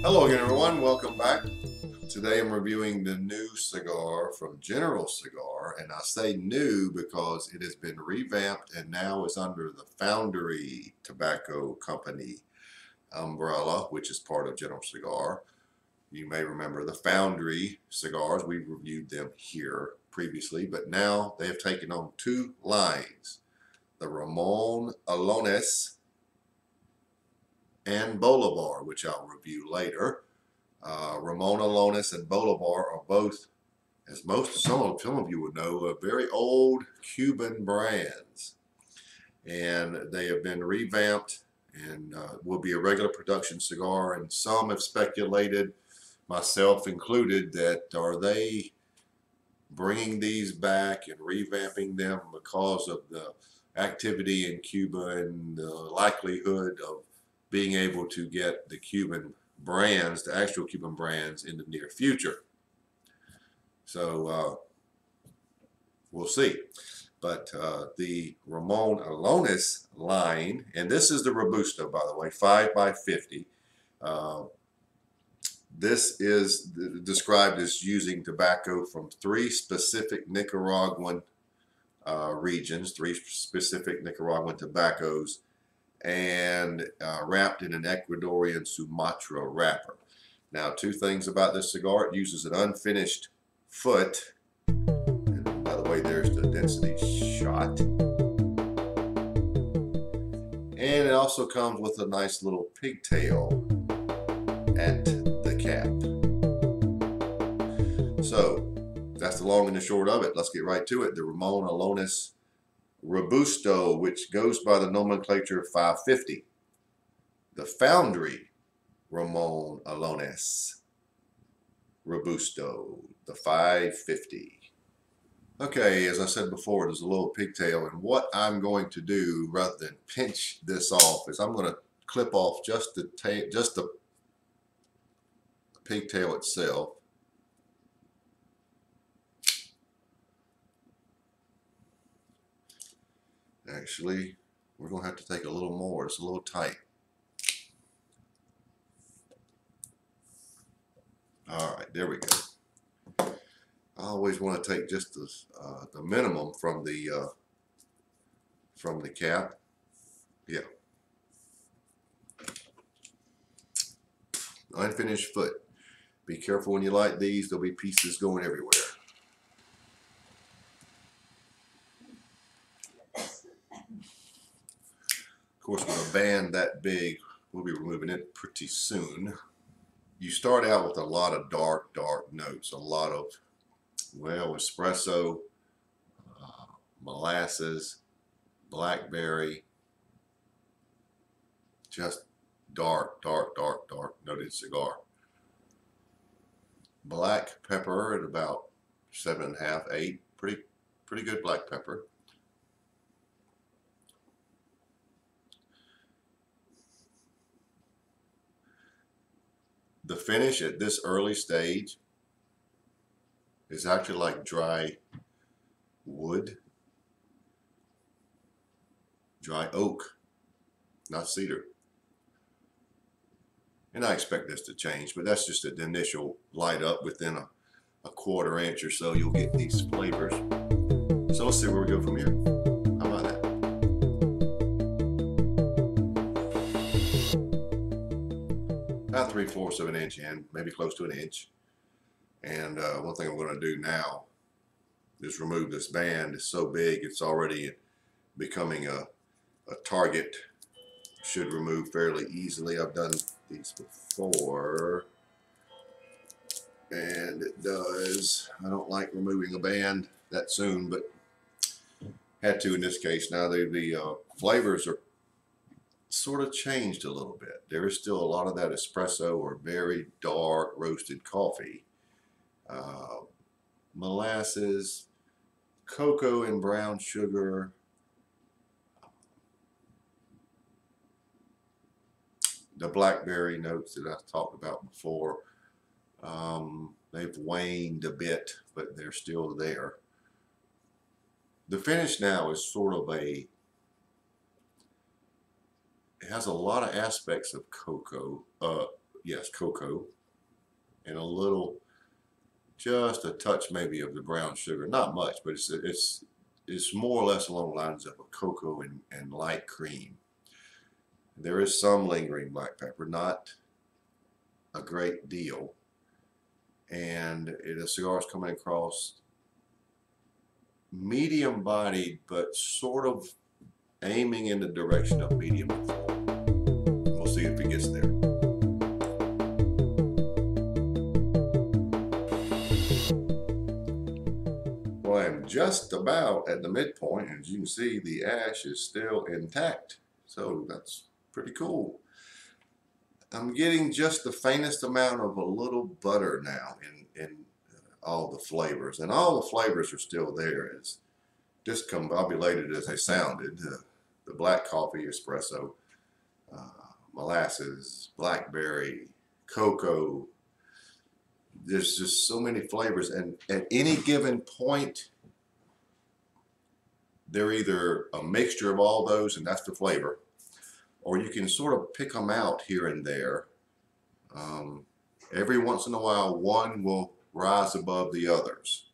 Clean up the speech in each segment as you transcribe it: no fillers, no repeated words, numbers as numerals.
Hello again, everyone. Welcome back. Today I'm reviewing the new cigar from General Cigar, and I say new because it has been revamped and now is under the Foundry Tobacco Company umbrella, which is part of General Cigar. You may remember the Foundry cigars. We've reviewed them here previously, but now they have taken on two lines, the Ramon Allones and Bolivar, which I'll review later. Ramon Allones and Bolivar are both, as some of you would know, very old Cuban brands, and they have been revamped and will be a regular production cigar. And some have speculated, myself included, that are they bringing these back and revamping them because of the activity in Cuba and the likelihood of being able to get the Cuban brands, the actual Cuban brands, in the near future. So we'll see. But the Ramon Allones line, and this is the Robusto, by the way, 5x50. This is described as using tobacco from three specific Nicaraguan regions, three specific Nicaraguan tobaccos, and wrapped in an Ecuadorian Sumatra wrapper. Now, two things about this cigar: it uses an unfinished foot, and by the way, there's the density shot, and it also comes with a nice little pigtail at the cap. So that's the long and the short of it. Let's get right to it. The Ramon Allones Robusto, which goes by the nomenclature 550. The Foundry Ramon Allones Robusto, the 550. Okay, as I said before, there's a little pigtail, and what I'm going to do, rather than pinch this off, is I'm going to clip off just the pigtail itself. Actually, we're going to have to take a little more. It's a little tight. All right, there we go. I always want to take just the minimum from the cap. Yeah. Unfinished foot. Be careful when you light these. There'll be pieces going everywhere. Of course, with a band that big, we'll be removing it pretty soon. You start out with a lot of dark notes, a lot of, well, espresso, molasses, blackberry, just dark noted cigar. Black pepper at about 7.5, 8, pretty good black pepper. The finish at this early stage is actually like dry wood, dry oak, not cedar. And I expect this to change, but that's just an initial light up. Within a quarter inch or so, you'll get these flavors. So let's see where we go from here. How about that? About 3/4 of an inch in, maybe close to an inch. And one thing I'm going to do now is remove this band. It's so big, it's already becoming a target. Should remove fairly easily. I've done these before, and it does. I don't like removing a band that soon, but had to in this case. Now the flavors are sort of changed a little bit. There is still a lot of that espresso or very dark roasted coffee, molasses, cocoa and brown sugar, the blackberry notes that I talked about before, They've waned a bit, but they're still there. The finish now is sort of it has a lot of aspects of cocoa. Yes, cocoa, and a little, just a touch maybe of the brown sugar. Not much, but it's more or less along the lines of a cocoa and light cream. There is some lingering black pepper, not a great deal. And the cigar is coming across medium bodied, but sort of aiming in the direction of medium full. We'll see if it gets there. Well, I'm just about at the midpoint, and as you can see, the ash is still intact. So that's pretty cool. I'm getting just the faintest amount of a little butter now in all the flavors, and all the flavors are still there, as discombobulated as they sounded. The black coffee, espresso, molasses, blackberry, cocoa. There's just so many flavors, and at any given point, they're either a mixture of all those, and that's the flavor, or you can sort of pick them out here and there. Every once in a while, one will rise above the others.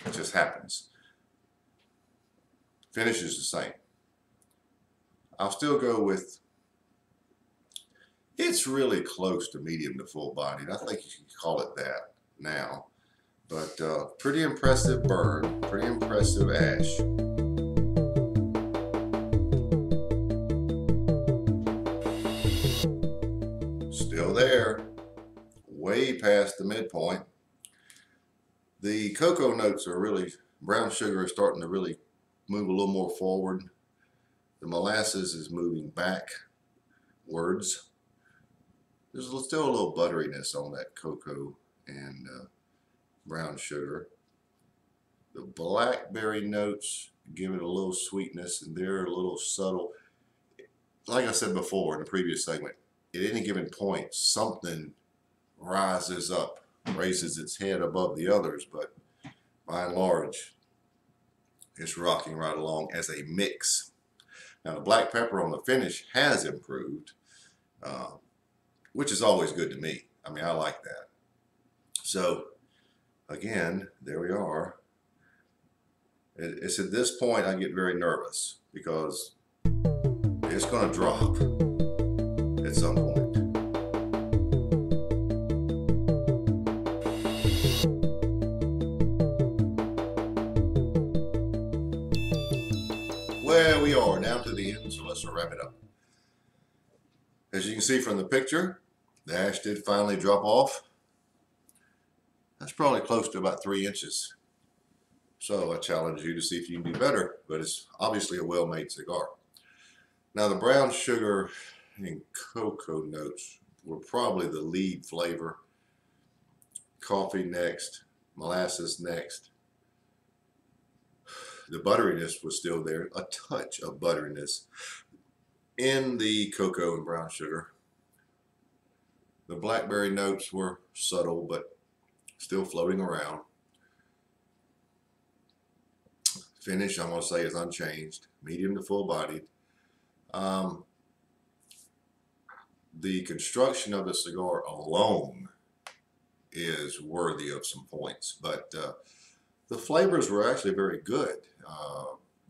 It just happens. Finish is the same. I'll still go with, it's really close to medium to full bodied. I think you can call it that now. But pretty impressive burn, pretty impressive ash. Still there, way past the midpoint. The cocoa notes are really, brown sugar is starting to really move a little more forward. The molasses is moving backwards. There's still a little butteriness on that cocoa and brown sugar. The blackberry notes give it a little sweetness, and they're a little subtle. Like I said before in the previous segment, at any given point, something rises up, raises its head above the others, but by and large, it's rocking right along as a mix. Now, the black pepper on the finish has improved, which is always good to me. I mean, I like that. So, again, there we are. It's at this point I get very nervous because it's going to drop at some point. Well, we are down to the end, so let's wrap it up. As you can see from the picture, the ash did finally drop off. That's probably close to about 3 inches. So I challenge you to see if you can do better, but it's obviously a well-made cigar. Now, the brown sugar and cocoa notes were probably the lead flavor. Coffee next, molasses next. The butteriness was still there, a touch of butteriness in the cocoa and brown sugar. The blackberry notes were subtle, but still floating around. Finish, I'm going to say, is unchanged, medium to full bodied. The construction of the cigar alone is worthy of some points, but the flavors were actually very good.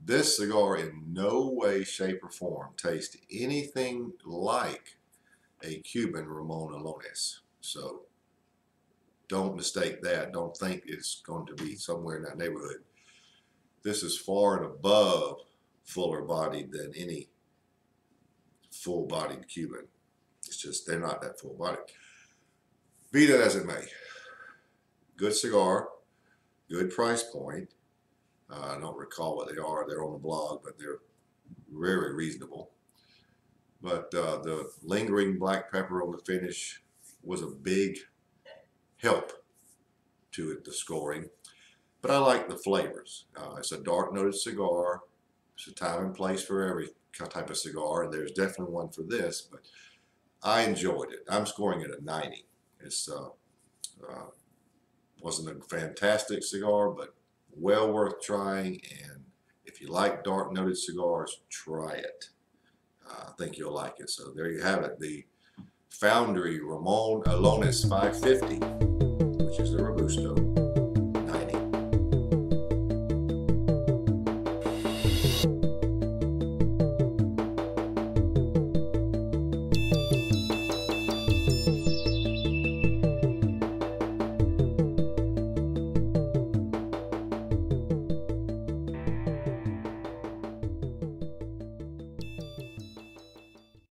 This cigar in no way, shape, or form tastes anything like a Cuban Ramon Allones. So don't mistake that. Don't think it's going to be somewhere in that neighborhood. This is far and above fuller bodied than any full-bodied Cuban. It's just they're not that full-bodied. Be that as it may, good cigar, good price point. I don't recall what they are. They're on the blog, but they're very reasonable. But the lingering black pepper on the finish was a big help to it, the scoring. But I like the flavors. It's a dark noted cigar. It's a time and place for every type of cigar, and there's definitely one for this, but I enjoyed it. I'm scoring it a 90. It's Wasn't a fantastic cigar, but well worth trying. And if you like dark noted cigars, try it. I think you'll like it. So there you have it. The Foundry Ramon Allones 550, which is the Robusto.